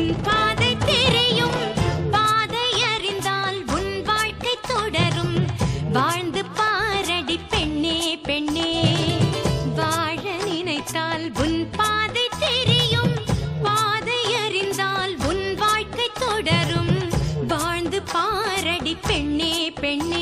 உன் பாதை தெரியும், பாதை அறிந்தால் உன் வாழ்க்கை தொடரும். வாழ்ந்து பாரடி பெண்ணே பெண்ணே, வாழ நினைத்தால் உன் பாதை தெரியும், பாதை அறிந்தால் உன் வாழ்க்கை தொடரும். வாழ்ந்து பாரடி பெண்ணே பெண்ணே.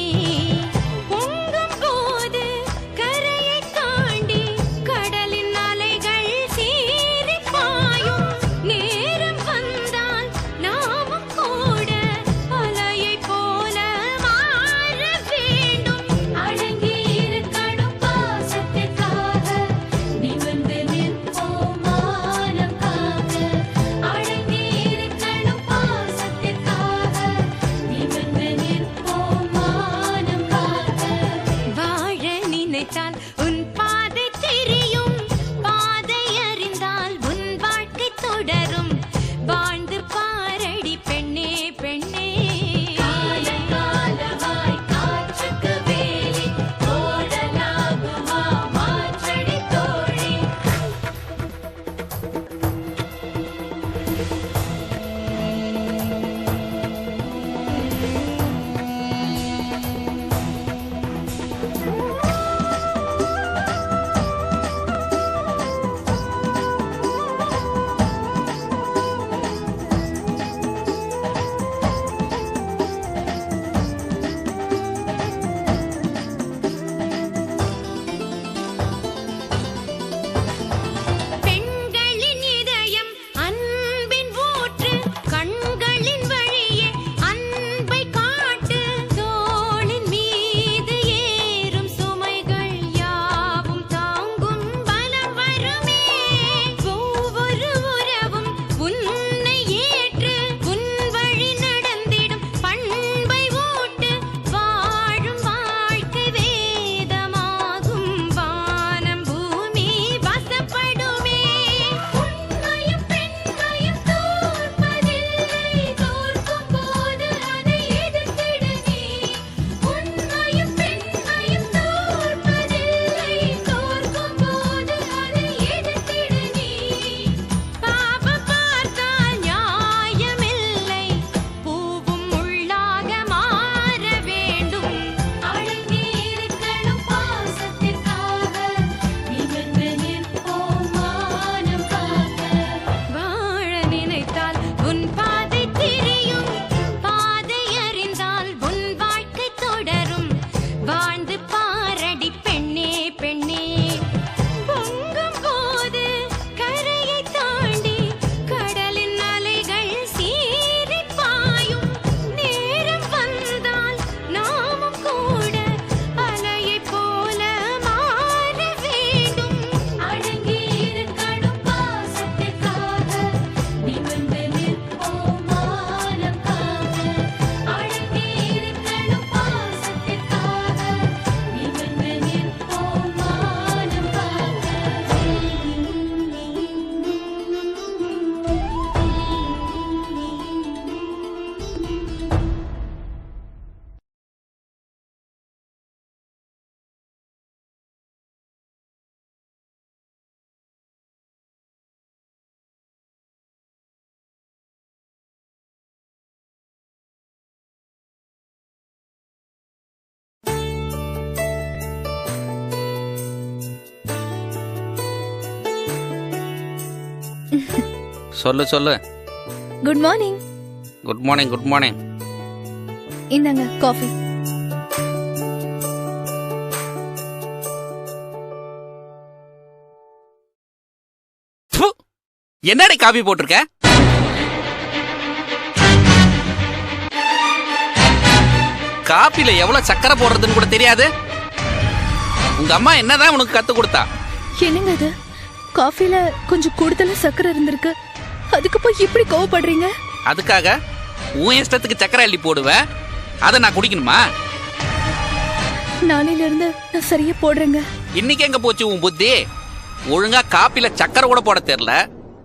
சொல்லு சொல்லு. Good morning. Good morning. Good morning. இந்தாங்க காஃபி. என்னடி காபி போட்டிருக்க? காபில எவ்வளவு சக்கரை போடுறதுன்னு கூட தெரியாது. உங்க அம்மா என்னதான் உனக்கு கத்து கொடுத்தா? என்னங்க இது, காஃபில கொஞ்சம் கூடுதலா சக்கரை இருந்திருக்கு, அதுக்கு போய் இப்படி கோவப்படுறீங்க? அதுக்காக உன் இஷ்டத்துக்கு சக்கரை அள்ளி போடுவ, அதை நான் குடிக்கணுமா? நாளையில இருந்து நான் சரியா போடுறேங்க. இன்னைக்கு எங்க போச்சு உன் புத்தி? ஒழுங்கா காப்பில சக்கரை கூட போட தெரியல.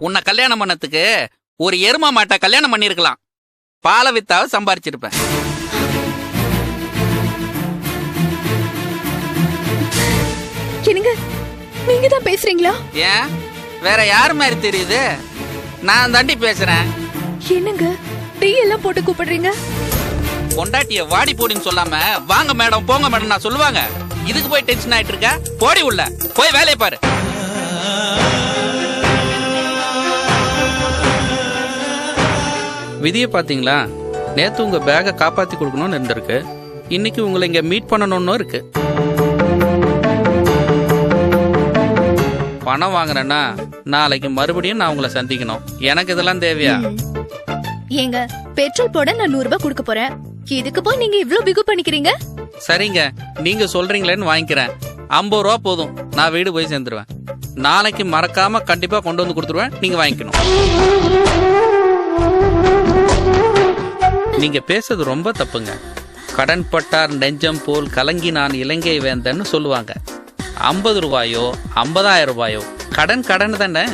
உன்னை கல்யாணம் பண்ணதுக்கு ஒரு எருமா மாட்டை கல்யாணம் பண்ணிருக்கலாம். பாலை வித்தாவது சம்பாரிச்சிருப்பேன். என்னங்க, நீங்க தான் பேசுறீங்களா? ஏன் வேற யாரு மாதிரி தெரியுது? நான் தாண்டி பேசுறேன். என்னங்க டீ எல்லாம் போட்டு கூப்பிடுறீங்க? பொண்டாட்டிய வாடி போடின்னு சொல்லாம வாங்க மேடம் போங்க மேடம் நான் சொல்லுவாங்க. இதுக்கு போய் டென்ஷன் ஆயிட்டு இருக்க? போடி உள்ள போய் வேலையை பாரு. விதியை பாத்தீங்களா? நேத்து உங்க பேக காப்பாத்தி கொடுக்கணும்னு இருந்திருக்கு, இன்னைக்கு உங்களை இங்க மீட் பண்ணணும்னு இருக்கு. பணம் வாங்குறேன்னா நாளைக்கு மறுபடியும் நான் உங்களை சந்திக்கணும். எனக்கு இதெல்லாம் தேவையா? ஏங்க பெட்ரோல் போட நான் 100 ரூபாய் கொடுக்க போறேன், இதுக்கு போய் நீங்க இவ்ளோ பிகு பண்ணிக்கிறீங்க? சரிங்க, நீங்க சொல்றீங்களேன்னு வாங்கிக்கிறேன். 50 ரூபா போதும், நான் வீடு போய் சேர்ந்துருவேன். நாளைக்கு மறக்காம கண்டிப்பா கொண்டு வந்து கொடுத்துருவேன், நீங்க வாங்கிக்கணும். நீங்க பேசுறது ரொம்ப தப்புங்க. கடன் பட்டார் நெஞ்சம் போல் கலங்கி நான் இலங்கை வேந்தன்னு சொல்லுவாங்க. 50 ரூபாயோ 50,000 ரூபாயோ கடன் கடன் தானே.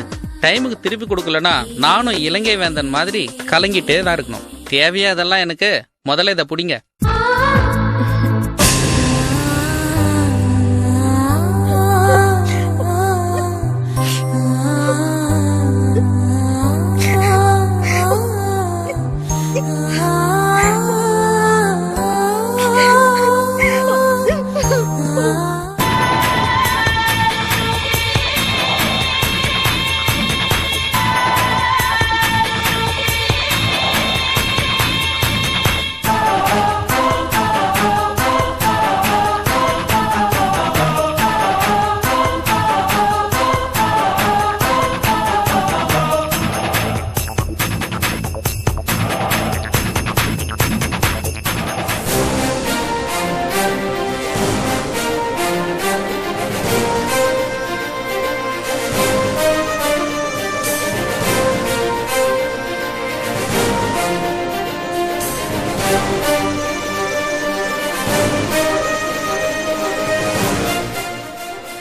டைமுக்கு திருப்பி கொடுக்கலனா நானும் இலங்கை வேந்தன் மாதிரி கலங்கிட்டே தான் இருக்கணும். தேவையா அதெல்லாம் எனக்கு? முதல்ல இதை புடிங்க.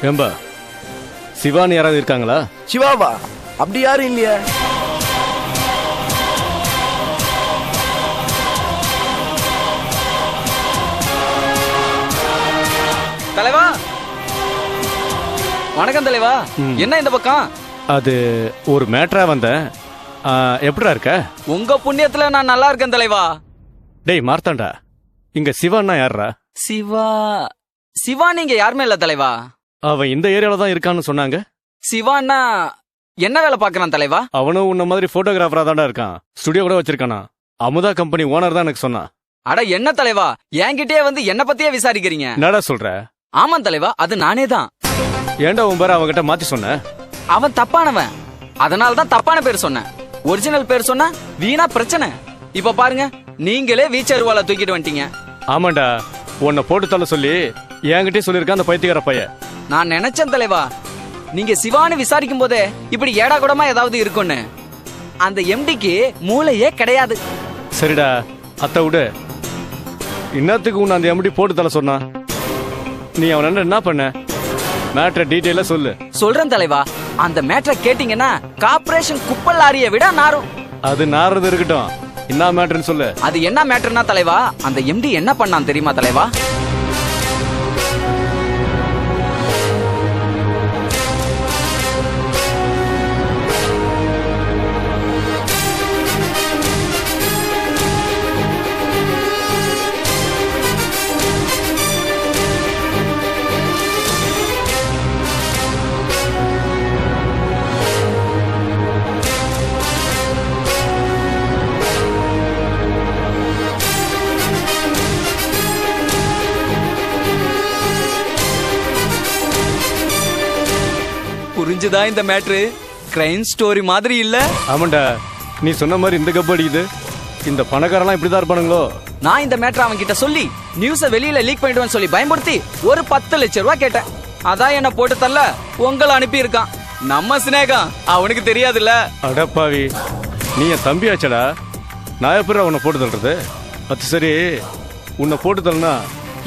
ஏம்பா, சிவான்னு யாராவது இருக்காங்களா? சிவாவா? அப்படி யாரும் இல்லையா? தலைவா வணக்கம் தலைவா. என்ன இந்த பக்கம்? அது ஒரு மேட்டரா வந்தேன். எப்படிடா இருக்க? உங்க புண்ணியத்துல நான் நல்லா இருக்கேன் தலைவா. டேய் மார்த்தாண்டா, இங்க சிவான்னா யாரா? சிவா சிவா நீங்க யாருமே இல்ல தலைவா. அவன் இந்த ஏரியால தான் இருக்கான்னு சொன்னாங்க. சிவான்னா என்ன வேலை பாக்குறான் தலைவா? அவனும் உன்ன மாதிரி போட்டோகிராஃபரா தான்டா இருக்கான். ஸ்டுடியோ கூட வச்சிருக்கானா. அமுதா கம்பெனி ஓனர் தான் எனக்கு சொன்னான். அட என்ன தலைவா, என்கிட்டயே வந்து என்ன பத்தியே விசாரிக்கிறீங்க? என்னடா சொல்ற? ஆமா தலைவா, அது நானே தான். ஏன்டா உன் பேரை அவன்கிட்ட மாத்தி சொன்ன? அவன் தப்பானவன், அதனால தான் தப்பான பேர் சொன்னேன். ஒரிஜினல் பேர் சொன்னா வீணா பிரச்சனை. இப்ப பாருங்க, நீங்களே வீச்சருவால தூக்கிட்டு வந்துட்டீங்க. ஆமாண்டா, உன்னை போட்டு தள்ள சொல்லி என்கிட்டயே சொல்லியிருக்கான் அந்த பைத்தியக்கார பையன். நான் நினைச்சேன் தலைவா, நீங்க சிவான்னு விசாரிக்கும் போதே இப்படி ஏடா கூடமா ஏதாவது இருக்குன்னு. அந்த எம்டிக்கு மூளையே கிடையாது. சரிடா, அத்தை விடு. இன்னத்துக்கு உன்னை அந்த எம்டி போட்டு தள்ள சொன்னா? நீ அவன் என்ன பண்ண? மேட்ரை டீட்டெயிலா சொல்லு. சொல்றேன் தலைவா, அந்த மேட்ரை கேட்டீங்கன்னா கார்ப்பரேஷன் குப்பல் லாரியை விட நாரும். அது நாறது இருக்கட்டும், என்ன மேட்ருன்னு சொல்லு. அது என்ன மேட்டர்னா தலைவா, அந்த எம்டி என்ன பண்ணான் தெரியுமா தலைவா? புரிஞ்சுதா இந்த மேட்ரு? கிரைம் ஸ்டோரி மாதிரி இல்ல? ஆமாண்டா, நீ சொன்ன மாதிரி இந்த கப்பு அடிக்குது. இந்த பணக்காரெல்லாம் இப்படிதான் இருப்பானுங்களோ? நான் இந்த மேட்ரு அவன் கிட்ட சொல்லி நியூஸ வெளியில லீக் பண்ணிடுவேன்னு சொல்லி பயன்படுத்தி ஒரு 10 லட்சம் ரூபாய் கேட்டேன். அதான் என்ன போட்டு தள்ள உங்களை அனுப்பி இருக்கான். நம்ம சினேகம் அவனுக்கு தெரியாதுல்ல. அடப்பாவி, நீ என் தம்பி ஆச்சடா. நான் எப்படி உன்னை போட்டு தள்ளுறது? அது சரி, உன்னை போட்டு தள்ளனா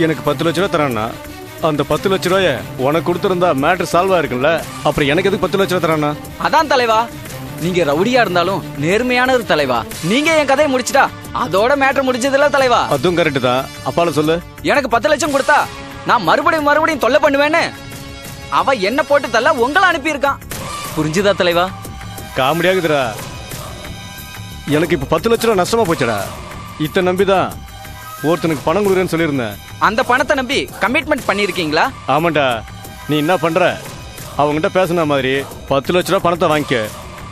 எனக்கு 10 லட்ச ரூபா தரான்னா, அந்த 10 லட்ச ரூபாய உனக்கு கொடுத்திருந்தா மேட்ரு சால்வ் ஆயிருக்குல்ல. அப்புறம் எனக்கு எதுக்கு 10 லட்ச ரூபா தரானா? அதான் தலைவா, நீங்க ரவுடியா இருந்தாலும் நேர்மையான ஒரு தலைவா. நீங்க என் கதையை முடிச்சிட்டா அதோட மேட்ரு முடிச்சதுல தலைவா. அதுவும் கரெக்ட் தான். அப்பால சொல்லு. எனக்கு 10 லட்சம் கொடுத்தா நான் மறுபடியும் தொல்லை பண்ணுவேன்னு அவ என்ன போட்டு தள்ள உங்களை அனுப்பி இருக்கான். புரிஞ்சுதா தலைவா? காமெடியாகுதுடா. எனக்கு இப்ப 10 லட்ச ரூபா நஷ்டமா போச்சுடா. இத்தனை நம்பிதான் ஒருத்தனுக்கு பணம் கொடுக்குறேன்னு சொல்லியிருந்தேன். அந்த பணத்தை நம்பி கமிட்மெண்ட் பண்ணிருக்கீங்களா? ஆமாண்டா. நீ என்ன பண்ற, அவங்ககிட்ட பேசுன மாதிரி 10 லட்ச ரூபா பணத்தை வாங்கிக்க.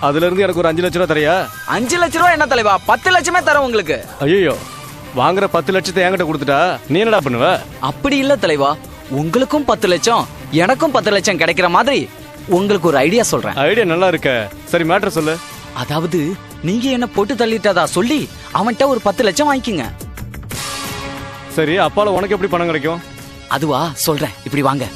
அதுல இருந்து எனக்கு ஒரு 5 லட்ச ரூபா தரியா? 5 லட்ச ரூபா என்ன தலைவா, 10 லட்சமே தரேன் உங்களுக்கு. ஐயோ, வாங்குற 10 லட்சத்தை என்கிட்ட கொடுத்துட்டா நீ என்னடா பண்ணுவ? அப்படி இல்ல தலைவா, உங்களுக்கும் 10 லட்சம் எனக்கும் 10 லட்சம் கிடைக்கிற மாதிரி உங்களுக்கு ஒரு ஐடியா சொல்றேன். ஐடியா நல்லா இருக்க. சரி, மேட்டர் சொல்லு. அதாவது நீங்க என்ன போட்டு தள்ளிட்டதா சொல்லி அவன்கிட்ட ஒரு 10 லட்சம் வாங்கிக்கங்க. சரி, அப்பால உனக்கு எப்படி பணம் கிடைக்கும்? அதுவா சொல்றேன், இப்படி வாங்க.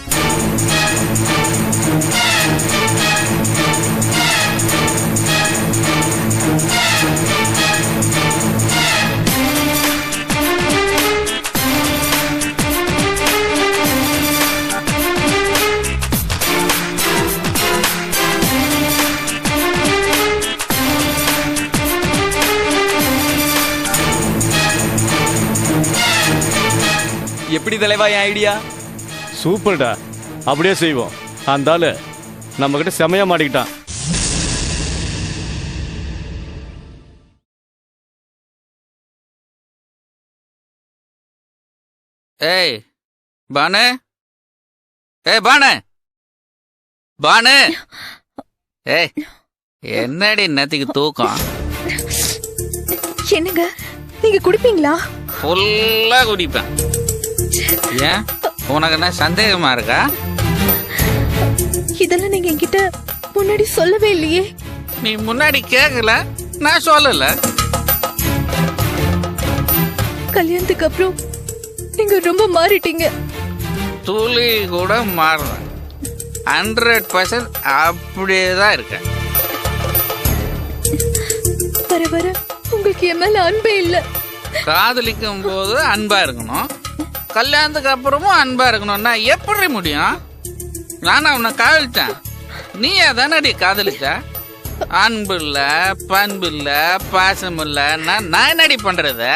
எப்படி தலைவா என் ஐடியா? சூப்பர்டா, அப்படியே செய்வோம். அந்த ஆளு நம்ம கிட்ட செமையா மாட்டிக்கிட்டான். ஏய் பானு, பானு, பானு. ஏய், என்னடி நேத்துக்கு தூக்கம்? என்னங்க நீங்க குடிப்பீங்களா? ஃபுல்லா குடிப்பேன். ஏன், உனக்கு என்ன சந்தேகமா இருக்கா? இதெல்லாம் நீங்க என்கிட்ட முன்னாடி சொல்லவே இல்லையே. நீ முன்னாடி கேட்கல, நான் சொல்லல. கல்யாணத்துக்கு அப்புறம் நீங்க ரொம்ப மாறிட்டீங்க. துளி கூட மாறுறேன். 100% அப்படியே தான் இருக்கேன். வர வர உங்களுக்கு என் மேல அன்பே இல்ல. காதலிக்கும் போது அன்பா இருக்கணும், கல்யாணத்துக்கு அப்புறமும் அன்பா இருக்கணும்னா எப்படி முடியும்? நானா உன்னை காதலிச்சேன், நீ அதானடி காதலிச்ச? அன்பு இல்ல, பண்பு இல்ல, பாசம் இல்ல, நான் என்னடி பண்றது?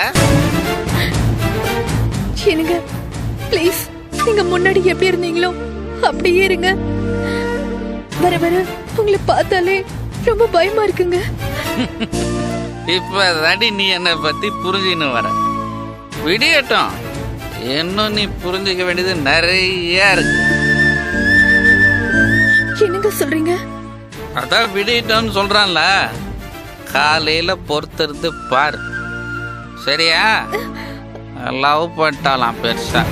என்னங்க ப்ளீஸ், நீங்க முன்னாடி எப்படி இருந்தீங்களோ அப்படியே இருங்க. வர வர உங்களை பார்த்தாலே ரொம்ப பயமா இருக்குங்க. இப்பதாடி நீ என்னை பத்தி புரிஞ்சுன்னு வர. விடியட்டும், இன்னும் நீ புரிஞ்சுக்க வேண்டியது நிறைய இருக்கு. என்னங்க சொல்றீங்க? அதான் விடியட்டும்னு சொல்றான்ல, காலையில பொறுத்திருந்து பாரு. சரியா? லவ் பண்ணிட்டாலாம் பெருசா.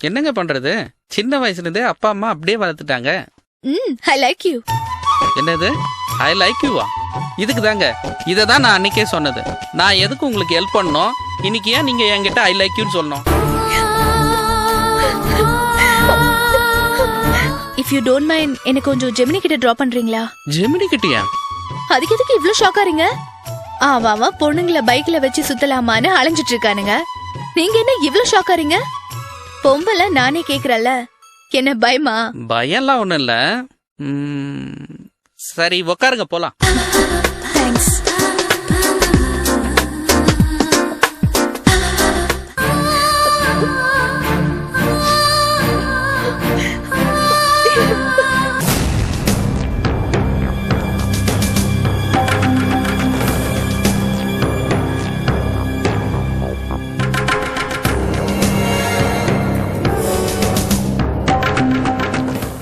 என்னங்க பண்றது, சின்ன வயசுல இருந்தே அப்பா அம்மா அப்படியே வளர்த்துட்டாங்க. I like you. என்னது ஐ லைக் யூவா? இதுக்கு தாங்க, இதை தான் நான் அன்னைக்கே சொன்னது. நான் எதுக்கு உங்களுக்கு ஹெல்ப் பண்ணணும், இன்னைக்கு ஏன் நீங்க என்கிட்ட ஐ லைக் யூன்னு சொல்லணும்? இஃப் யூ டோன்ட் மைண்ட் எனக்கு கொஞ்சம் ஜெமினி கிட்ட டிராப் பண்றீங்களா? ஜெமினி கிட்டியா? அதுக்கு எதுக்கு இவ்ளோ ஷாக்காரீங்க? ஆவாமா பொண்ணுங்கள பைக்ல வச்சு சுத்தலாமான்னு அலைஞ்சிட்டு இருக்கானுங்க. நீங்க என்ன இவ்ளோ ஷாக்காரீங்க? பொம்பளை நானே கேக்குறல்ல, என்ன பயமா? பயம்லாம் ஒண்ணும் இல்ல. சரி உக்காருங்க, போலாம். தேங்க்ஸ்.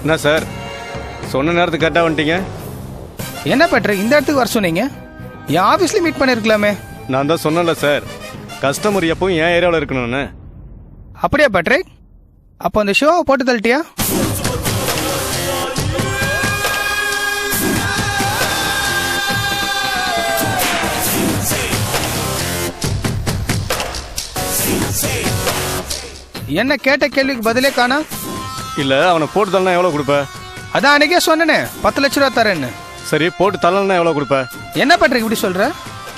என்ன சார், சொன்ன நேரத்துக்கு கரெக்டாக வந்துட்டீங்க. என்ன பேட்ரிக், இந்த இடத்துக்கு வர சொன்னீங்க? என் ஆஃபீஸ்ல மீட் பண்ணிருக்கலாமே. நான் தான் சொன்னேன்ல சார், கஸ்டமர் எப்பவும் என் ஏரியாவில் இருக்கணும்னு. அப்படியா பேட்ரிக்? அப்போ அந்த ஷோவை போட்டு தள்ளிட்டியா? என்ன கேட்ட கேள்விக்கு பதிலே காணா? இல்லை, அவனை போட்டு தள்ளனா எவ்வளோ கொடுப்ப? அதான் அன்னைக்கே சொன்னேனே 10 லட்ச ரூபா தரேன்னு. சரி, போட்டு தள்ளனா எவ்வளோ கொடுப்ப? என்ன பேட்ரிக் இப்படி சொல்ற?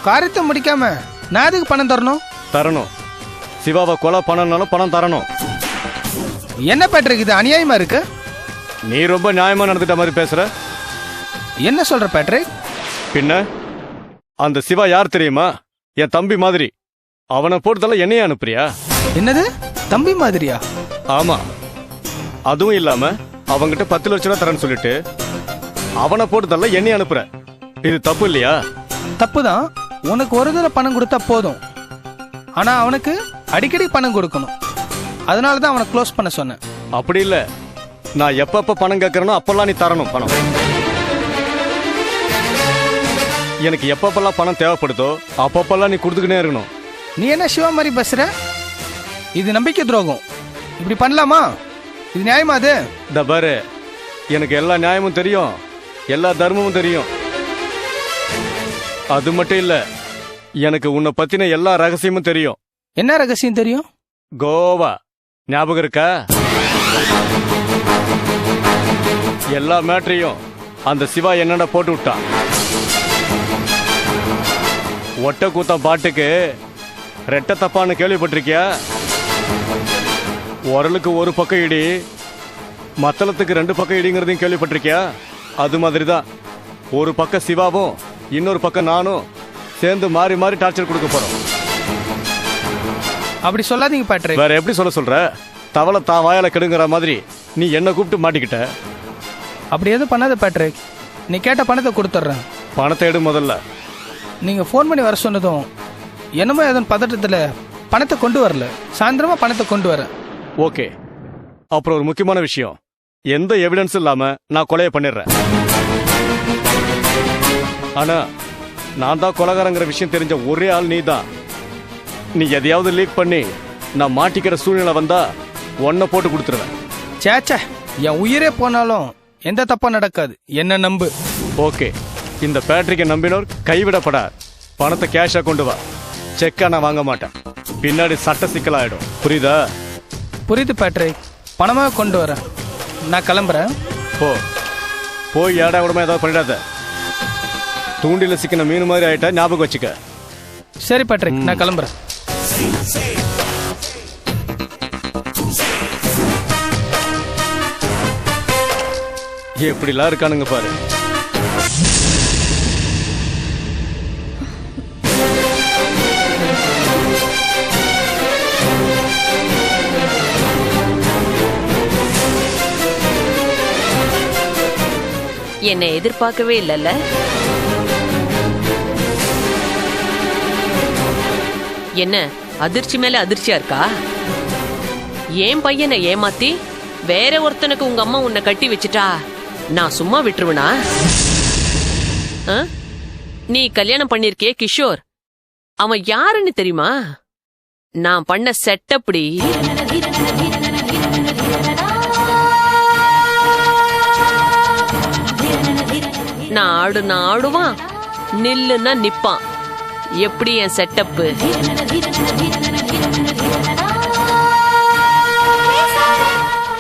காரியத்தை முடிக்காம நான் எதுக்கு பணம் தரணும்? தரணும். சிவாவை கொலை பண்ணனாலும் பணம் தரணும். என்ன பேட்ரிக், இது அநியாயமா இருக்கு. நீ ரொம்ப நியாயமா நடந்துட்ட மாதிரி பேசுற. என்ன சொல்ற பேட்ரிக்? பின்ன அந்த சிவா யார் தெரியுமா? என் தம்பி மாதிரி. அவனை போட்டு தள்ள என்னையே அனுப்புறியா? என்னது, தம்பி மாதிரியா? ஆமா. அதுவும் இல்லாம அவங்கிட்ட 10 லட்ச ரூபா தரேன்னு சொல்லிட்டு அவனை போட்டு தள்ள என்னைய அனுப்புற. இது தப்பு இல்லையா? தப்புதான். உனக்கு ஒரு தடவை பணம் கொடுத்தா போதும். ஆனா அவனுக்கு அடிக்கடி பணம் கொடுக்கணும். அதனால தான் அவனை க்ளோஸ் பண்ண சொன்னேன். அப்படி இல்ல, நான் எப்பப்ப பணம் கேட்கறனோ அப்பெல்லாம் நீ தரணும் பணம். எனக்கு எப்பப்பெல்லாம் பணம் தேவைப்படுதோ அப்பப்பெல்லாம் நீ கொடுத்துக்கிட்டே இருக்கணும். நீ என்ன சிவா மாதிரி பேசுற? இது நம்பிக்கை துரோகம். இப்படி பண்ணலாமா? இது நியாயமா? அது இந்த பாரு, எனக்கு எல்லா நியாயமும் தெரியும், எல்லா தர்மமும் தெரியும். அது மட்டும் இல்ல, எனக்கு உன்னை பத்தின எல்லா ரகசியமும் தெரியும். என்ன ரகசியம் தெரியும்? கோவா ஞாபகம் இருக்கா? எல்லா மேட்டரையும் அந்த சிவா என்னென்ன போட்டு விட்டான். ஒட்ட கூத்தம் பாட்டுக்கு ரெட்ட தப்பான்னு கேள்விப்பட்டிருக்கியா? உரலுக்கு ஒரு பக்கம் இடி, மத்தளத்துக்கு 2 பக்கம் இடிங்கிறதையும் கேள்விப்பட்டிருக்கியா? அது மாதிரி தான் ஒரு பக்கம் சிவாவும் இன்னொரு பக்கம் நானும் சேர்ந்து மாறி மாறி டார்ச்சர் கொடுக்க போறோம். அப்படி சொல்லாதீங்க பேட்ரிக். வேற எப்படி சொல்ற? தவளை தான் வாயால கெடுங்கிற மாதிரி நீ என்ன கூப்பிட்டு மாட்டிக்கிட்ட. அப்படி எதுவும் பண்ணாத பேட்ரிக். நீ கேட்ட பணத்தை கொடுத்துட்றேன். பணத்தை எடு முதல்ல. நீங்க ஃபோன் பண்ணி வர சொன்னதும் என்னமோ எதன் பதட்டத்துல பணத்தை கொண்டு வரல. சாயந்தரமா பணத்தை கொண்டு வரேன். ஓகே. அப்புறம் ஒரு முக்கியமான விஷயம், எந்த எவிடன்ஸ் இல்லாம நான் கொலையை பண்ணிடுறேன். ஆனா நான் தான் கொலைகாரங்கிற விஷயம் தெரிஞ்ச ஒரே ஆள் நீ தான். நீ எதையாவது லீக் பண்ணி நான் மாட்டிக்கிற சூழ்நிலை வந்தா ஒன்ன போட்டு கொடுத்துருவேன். சேச்சே, என் உயிரே போனாலும் எந்த தப்பா நடக்காது. என்ன நம்பு. ஓகே. இந்த பேட்ரிக்கை நம்பினோர் கைவிடப்படார். பணத்தை கேஷா கொண்டு வா. செக்கா நான் வாங்க மாட்டேன். பின்னாடி சட்ட சிக்கலாயிடும். புரியுதா? புரியுது பேட்ரிக். பணமாக கொண்டு வரேன். நான் கிளம்புறேன். போய் ஏடா கூடமா ஏதாவது பண்ணிடாத. தூண்டில சிக்கின மீன் மாதிரி ஆயிட்டா ஞாபகம் வச்சுக்க. சரி பேட்ரிக், நான் கிளம்புறேன். எப்படிலாம் இருக்கானுங்க பாரு. என்னை எதிர்பார்க்கவே இல்லைல்ல? என்ன அதிர்ச்சி மேல அதிர்ச்சியா இருக்கா? என் பையனை ஏமாத்தி வேற ஒருத்தனுக்கு உங்க அம்மா உன்னை கட்டி வச்சுட்டா நான் சும்மா விட்டுருவனா? நீ கல்யாணம் பண்ணிருக்கியே கிஷோர், அவன் யாருன்னு தெரியுமா? நான் பண்ண செட்டப்படி. நான் ஆடுவான், நில்லுன்னா நிப்பான். எப்படி என் செட்டப்பு?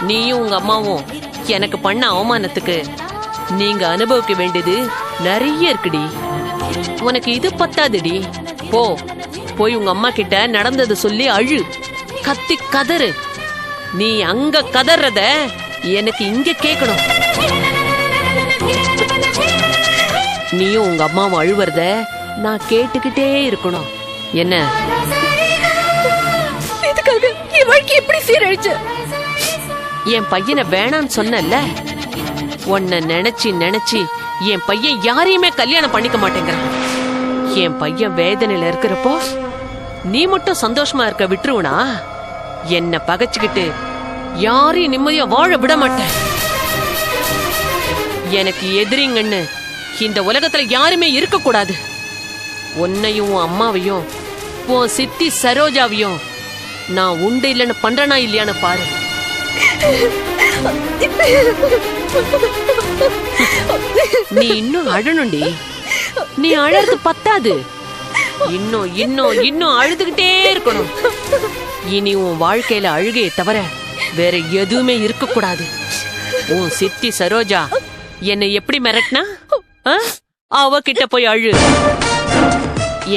நீயும் உங்க அம்மாவும் எனக்கு பண்ண அவமானத்துக்கு நீங்க அனுபவிக்க வேண்டியது நிறைய இருக்குடி. உனக்கு இது பத்தாதுடி. போய் உங்க அம்மா கிட்ட நடந்தது சொல்லி அழு, கத்தி கதறு. நீ அங்க கதறத எனக்கு இங்க கேட்கணும். நீயும் உங்க அம்மாவும் அழுவறத நான் கேட்டுக்கிட்டே இருக்கணும். என்ன இதுக்காக என் வாழ்க்கை எப்படி சீரழிச்சு? என் பையனை வேணான்னு சொன்னல, உன்னை நினைச்சு என் பையன் யாரையுமே கல்யாணம் பண்ணிக்க மாட்டேங்கிறான். என் பையன் வேதனையில இருக்கிறப்போ நீ மட்டும் சந்தோஷமா இருக்க விட்டுருவனா? என்ன பகைச்சுக்கிட்டு யாரையும் நிம்மதியா வாழ விட மாட்டேன். எனக்கு எதிரிங்கன்னு இந்த உலகத்துல யாருமே இருக்க கூடாது. உன்னையும் உன் அம்மாவையும் உன் சித்தி சரோஜாவையும் நான் உண்டு இல்லைன்னு பண்றனா இல்லையான்னு பாரு. நீ இன்னும் அழணுண்டி. நீ அழறது பத்தாது, இன்னும் இன்னும் இன்னும் அழுதுகிட்டே இருக்கணும். இனி உன் வாழ்க்கையில அழுகையை தவிர வேற எதுவுமே இருக்க கூடாது. உன் சித்தி சரோஜா என்னை எப்படி மிரட்டினா அவகிட்ட போய் அழு.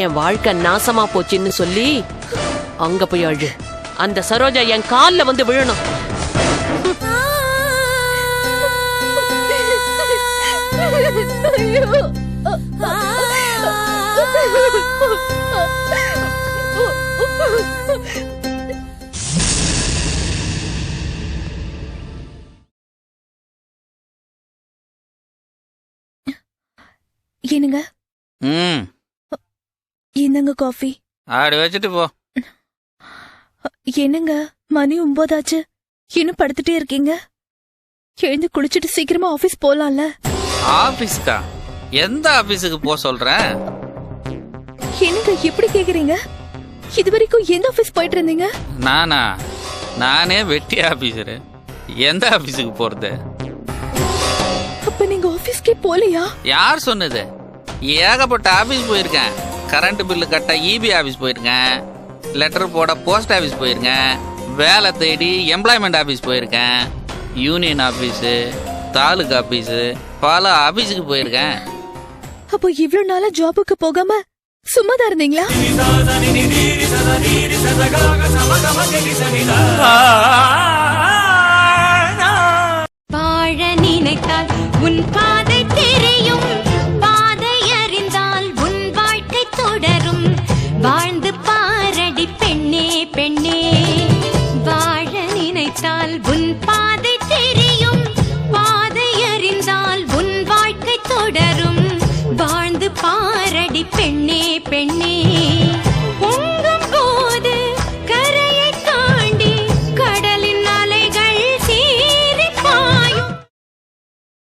என் வாழ்க்கை நாசமா போச்சுன்னு சொல்லி அங்க போய் அழு. அந்த சரோஜா என் கால்ல வந்து விழணும். என்னங்க ம் என்னங்க காஃபி? அப்படி வச்சுட்டு போ. என்னங்க மணி 9 ஆச்சு, இன்னும் படுத்துட்டே இருக்கீங்க? எழுந்து குளிச்சுட்டு சீக்கிரமா ஆபீஸ் போலாம்ல. ஆபீஸ்க்கா? எந்த ஆபீஸுக்கு போக சொல்றேன்? என்னங்க இப்படி கேக்குறீங்க? இது வரைக்கும் எந்த ஆபீஸ் போயிட்டு இருந்தீங்க? நானே வெட்டி ஆபீசரு, எந்த ஆபீஸுக்கு போறது? அப்ப நீங்க ஆபீஸ்க்கே போலையா? யார் சொன்னது? ஏகப்பட்ட ஆபீஸ் போயிருக்கேன். கரண்ட் பில்லு கட்ட இபி ஆபீஸ் போயிருக்கேன், லெட்டர் போட போஸ்ட் ஆபீஸ் போயிருக்கேன், வேலை தேடி எம்ப்ளாய்மெண்ட் ஆபீஸ் போயிருக்கேன், யூனியன் ஆபீஸு, தாலுகா ஆபீஸு, பல ஆபீஸுக்கு போயிருக்கேன். அப்போ இவ்வளவு நாளா ஜாபுக்கு போகாம சும்மாதான் இருந்தீங்களா? வாழ நினைத்தால் உன் பாதை தெரியும், பாதை அறிந்தால் உன் வாழ்க்கை தொடரும். வாழ்ந்து பாரடி பெண்ணே பெண்ணே, வாழ நினைத்தால் உன் பாதை தெரியும், பாதை அறிந்தால் உன் வாழ்க்கை தொடரும். வாழ்ந்து பாரடி பெண்ணே பெண்ணே.